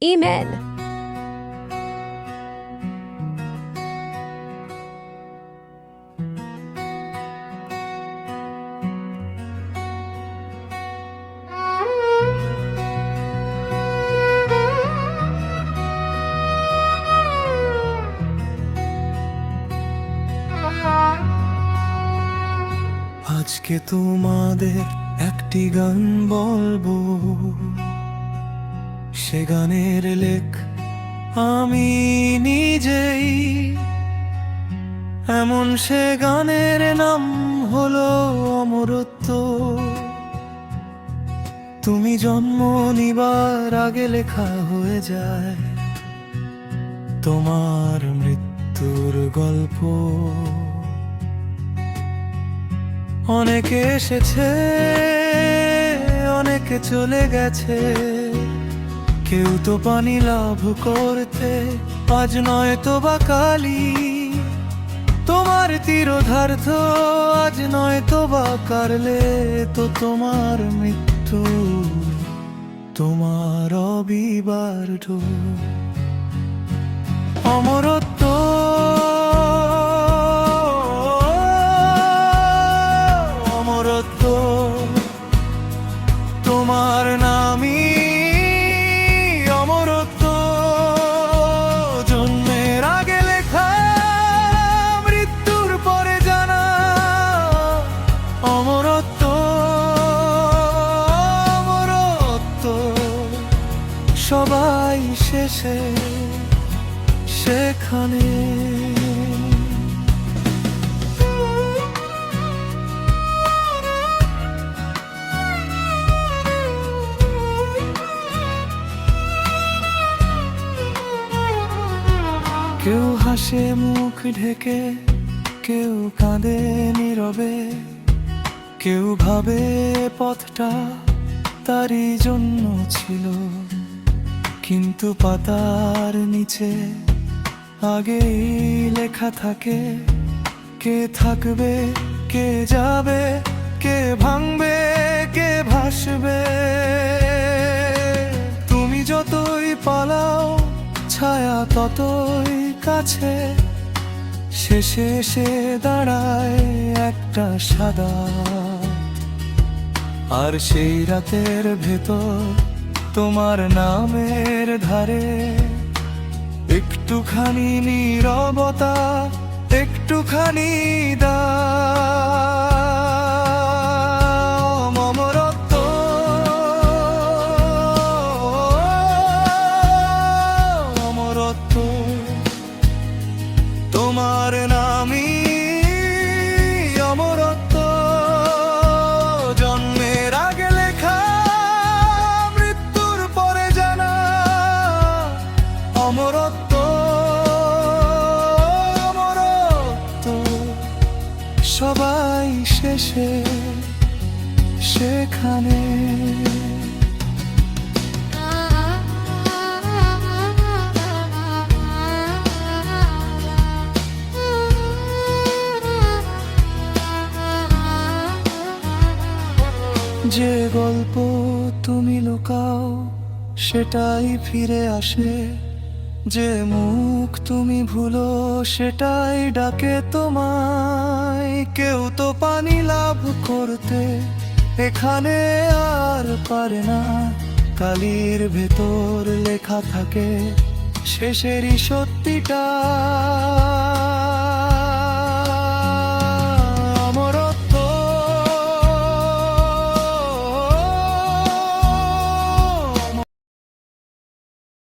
Amen. আজকে তোমাদের একটি গান বলবো, সে গানের লেখ আমি নিজেই। এমন সে গানের নাম হলো অমরত্ব। তুমি জন্ম নিবার আগে লেখা হয়ে যায় তোমার মৃত্যুর গল্প। অনেকে এসেছে, অনেকে চলে গেছে, কেউ তো পানি লাভ করতে আজ নয় তো বা কালি। তোমার তীরধার্থ আজ নয় তো বা কারলে তো তোমার মৃত্যু, তোমার অবিবার্য অমরত্ব। তোমার নামই অমরত্ব। জন্মের আগে লেখা, মৃত্যুর পরে জানা অমরত্ব। অমরত্ব সবাই শেষে সেখানে। কেউ হাসে মুখ ঢেকে, কেউ কাঁদে নীরবে, কেউ ভাবে পথটা তারই জন্য ছিল। কিন্তু পাতার নিচে আগেই লেখা থাকে কে থাকবে, কে যাবে, কে ভাঙবে, কে ভাসবে। তুমি যতই পালাও ছায়া ততই কাছে, শেষে এসে দাঁড়ায় একটা সাদা। আর সেই রাতের ভেতর তোমার নামের ধারে একটুখানি নীরবতা, একটুখানি দাম। অমরত্ব অমরত্ব তোমার নামই অমরত্ব। জন্মের আগে লেখা, মৃত্যুর পরে জানা অমরত্ব। অমরত্ব সবাই শেষে সেখানে। যে গল্প তুমি লুকাও সেটাই ফিরে আসে, যে মুখ তুমি ভুলো সেটাই ডাকে তোমায়। কেউ তো পানি লাভ করতে এখানে আর পারে না, কালির ভেতর লেখা থাকে শেষেরই সত্যিটা।